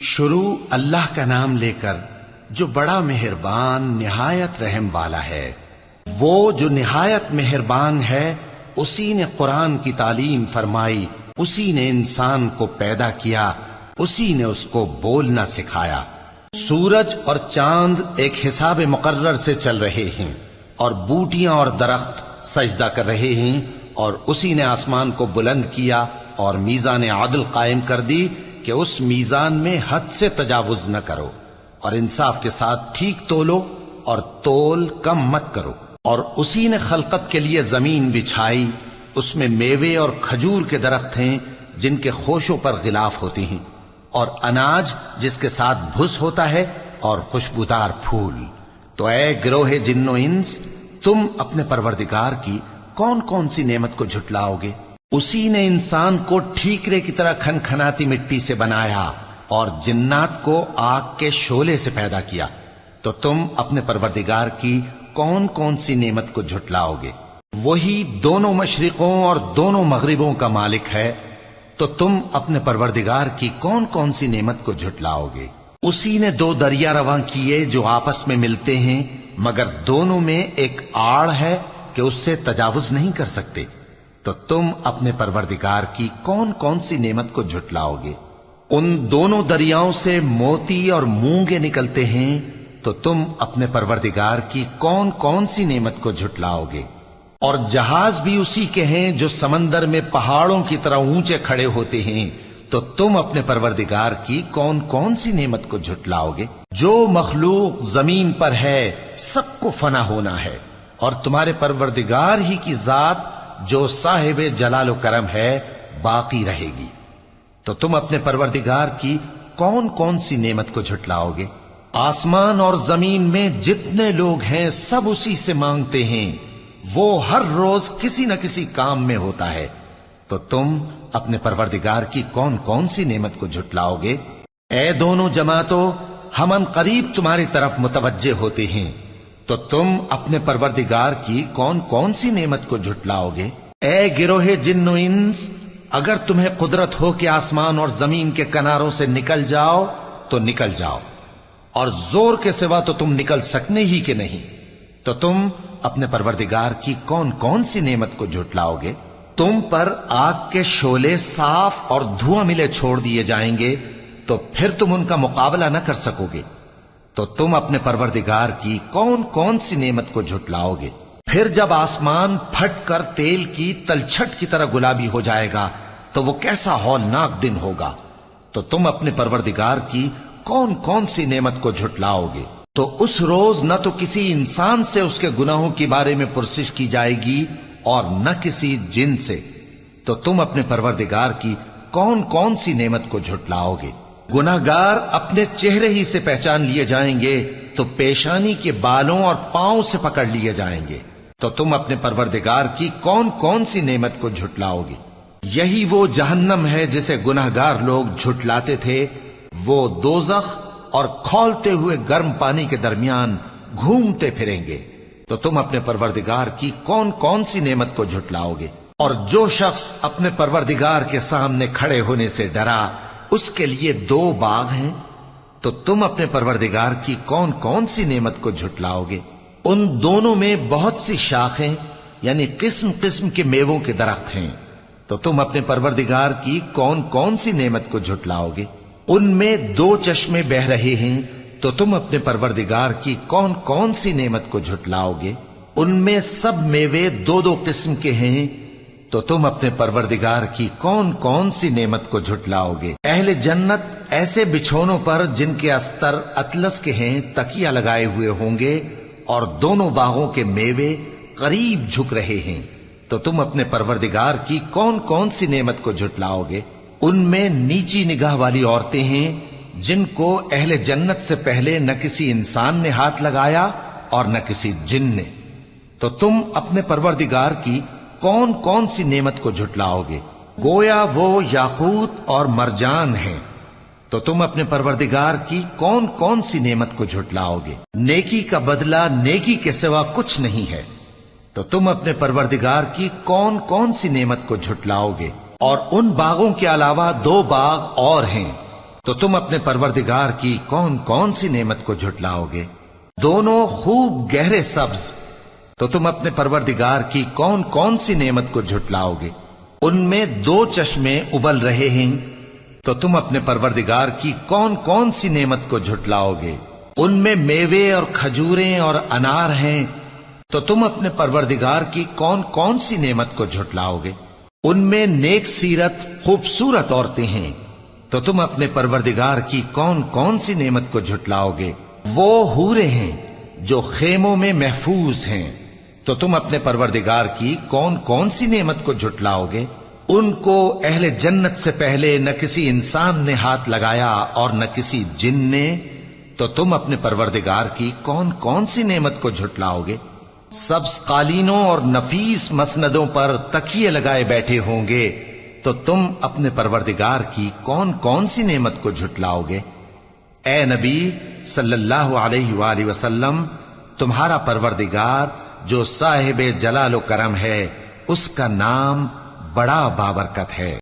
شروع اللہ کا نام لے کر جو بڑا مہربان نہایت رحم والا ہے۔ وہ جو نہایت مہربان ہے اسی نے قرآن کی تعلیم فرمائی، اسی نے انسان کو پیدا کیا، اسی نے اس کو بولنا سکھایا۔ سورج اور چاند ایک حساب مقرر سے چل رہے ہیں اور بوٹیاں اور درخت سجدہ کر رہے ہیں، اور اسی نے آسمان کو بلند کیا اور میزان عدل قائم کر دی کہ اس میزان میں حد سے تجاوز نہ کرو، اور انصاف کے ساتھ ٹھیک تولو اور تول کم مت کرو۔ اور اسی نے خلقت کے لیے زمین بچھائی، اس میں میوے اور کھجور کے درخت ہیں جن کے خوشوں پر غلاف ہوتے ہیں، اور اناج جس کے ساتھ بھس ہوتا ہے، اور خوشبودار پھول۔ تو اے گروہ جن و انس، تم اپنے پروردگار کی کون کون سی نعمت کو جھٹلاؤ گے؟ اسی نے انسان کو ٹھیکرے کی طرح کھنکھناتی مٹی سے بنایا اور جنات کو آگ کے شعلے سے پیدا کیا، تو تم اپنے پروردگار کی کون کون سی نعمت کو جھٹلاؤ گے؟ وہی دونوں مشرقوں اور دونوں مغربوں کا مالک ہے، تو تم اپنے پروردگار کی کون کون سی نعمت کو جھٹلاؤ گے؟ اسی نے دو دریا رواں کیے جو آپس میں ملتے ہیں، مگر دونوں میں ایک آڑ ہے کہ اس سے تجاوز نہیں کر سکتے، تو تم اپنے پروردگار کی کون کون سی نعمت کو جھٹلاؤ گے؟ ان دونوں دریاؤں سے موتی اور مونگے نکلتے ہیں، تو تم اپنے پروردگار کی کون کون سی نعمت کو جھٹلاؤ گے؟ اور جہاز بھی اسی کے ہیں جو سمندر میں پہاڑوں کی طرح اونچے کھڑے ہوتے ہیں، تو تم اپنے پروردگار کی کون کون سی نعمت کو جھٹلاؤ گے؟ جو مخلوق زمین پر ہے سب کو فنا ہونا ہے، اور تمہارے پروردگار ہی کی ذات جو صاحب جلال و کرم ہے باقی رہے گی۔ تو تم اپنے پروردگار کی کون کون سی نعمت کو جھٹلاؤ گے؟ آسمان اور زمین میں جتنے لوگ ہیں سب اسی سے مانگتے ہیں، وہ ہر روز کسی نہ کسی کام میں ہوتا ہے، تو تم اپنے پروردگار کی کون کون سی نعمت کو جھٹلاؤ گے؟ اے دونوں جماعتوں، ہم ان قریب تمہاری طرف متوجہ ہوتے ہیں، تو تم اپنے پروردگار کی کون کون سی نعمت کو جھٹلاؤ گے؟ اے گروہ جن و انس، اگر تمہیں قدرت ہو کہ آسمان اور زمین کے کناروں سے نکل جاؤ تو نکل جاؤ، اور زور کے سوا تو تم نکل سکنے ہی کہ نہیں، تو تم اپنے پروردگار کی کون کون سی نعمت کو جھٹلاؤ گے؟ تم پر آگ کے شعلے صاف اور دھواں ملے چھوڑ دیے جائیں گے، تو پھر تم ان کا مقابلہ نہ کر سکو گے، تو تم اپنے پروردگار کی کون کون سی نعمت کو جھٹلاؤ گے؟ پھر جب آسمان پھٹ کر تیل کی تلچھٹ کی طرح گلابی ہو جائے گا تو وہ کیسا ہولناک دن ہوگا، تو تم اپنے پروردگار کی کون کون سی نعمت کو جھٹلاؤ گے؟ تو اس روز نہ تو کسی انسان سے اس کے گناہوں کے بارے میں پرسش کی جائے گی اور نہ کسی جن سے، تو تم اپنے پروردگار کی کون کون سی نعمت کو جھٹلاؤ گے؟ گناہگار اپنے چہرے ہی سے پہچان لیے جائیں گے تو پیشانی کے بالوں اور پاؤں سے پکڑ لیے جائیں گے، تو تم اپنے پروردگار کی کون کون سی نعمت کو جھٹلاؤ گے؟ یہی وہ جہنم ہے جسے گناہگار لوگ جھٹلاتے تھے، وہ دوزخ اور کھولتے ہوئے گرم پانی کے درمیان گھومتے پھریں گے، تو تم اپنے پروردگار کی کون کون سی نعمت کو جھٹلاؤ گے؟ اور جو شخص اپنے پروردگار کے سامنے کھڑے ہونے سے ڈرا، اس کے لیے دو باغ ہیں، تو تم اپنے پروردگار کی کون کون سی نعمت کو جھٹلاؤ گے؟ ان دونوں میں بہت سی شاخیں یعنی قسم قسم کے میووں کے درخت ہیں، تو تم اپنے پروردگار کی کون کون سی نعمت کو جھٹلاؤ گے؟ ان میں دو چشمے بہ رہے ہیں، تو تم اپنے پروردگار کی کون کون سی نعمت کو جھٹلاؤ گے؟ ان میں سب میوے دو دو قسم کے ہیں، تو تم اپنے پروردگار کی کون کون سی نعمت کو جھٹلاؤ گے؟ اہل جنت ایسے بچھونوں پر جن کے استر اطلس کے ہیں تکیہ لگائے ہوئے ہوں گے، اور دونوں باغوں کے میوے قریب جھک رہے ہیں، تو تم اپنے پروردگار کی کون کون سی نعمت کو جھٹلاؤ گے؟ ان میں نیچی نگاہ والی عورتیں ہیں جن کو اہل جنت سے پہلے نہ کسی انسان نے ہاتھ لگایا اور نہ کسی جن نے، تو تم اپنے پروردگار کی کون کون سی نعمت کو جھٹلاؤ گے؟ گویا وہ یاقوت اور مرجان ہیں، تو تم اپنے پروردگار کی کون کون سی نعمت کو جھٹلاؤ گے؟ نیکی کا بدلہ نیکی کے سوا کچھ نہیں ہے، تو تم اپنے پروردگار کی کون کون سی نعمت کو جھٹلاؤ گے؟ اور ان باغوں کے علاوہ دو باغ اور ہیں تو تم اپنے پروردگار کی کون کون سی نعمت کو جھٹلاؤ گے؟ دونوں خوب گہرے سبز، تو تم اپنے پروردگار کی کون کون سی نعمت کو جھٹلاؤ گے؟ ان میں 2 چشمے ابل رہے ہیں، تو تم اپنے پروردگار کی کون کون سی نعمت کو جھٹلاؤ گے؟ ان میں میوے اور کھجوریں اور انار ہیں، تو تم اپنے پروردگار کی کون کون سی نعمت کو جھٹلاؤ گے؟ ان میں نیک سیرت خوبصورت عورتیں ہیں، تو تم اپنے پروردگار کی کون کون سی نعمت کو جھٹلاؤ گے؟ وہ حوریں ہیں جو خیموں میں محفوظ ہیں، تو تم اپنے پروردگار کی کون کون سی نعمت کو جھٹلاؤ گے؟ ان کو اہل جنت سے پہلے نہ کسی انسان نے ہاتھ لگایا اور نہ کسی جن نے، تو تم اپنے پروردگار کی کون کون سی نعمت کو جھٹلاؤ گے؟ سبز قالینوں اور نفیس مسندوں پر تکیے لگائے بیٹھے ہوں گے، تو تم اپنے پروردگار کی کون کون سی نعمت کو جھٹلاؤ گے؟ اے نبی صلی اللہ علیہ وآلہ وسلم، تمہارا پروردگار جو صاحب جلال و کرم ہے، اس کا نام بڑا بابرکت ہے۔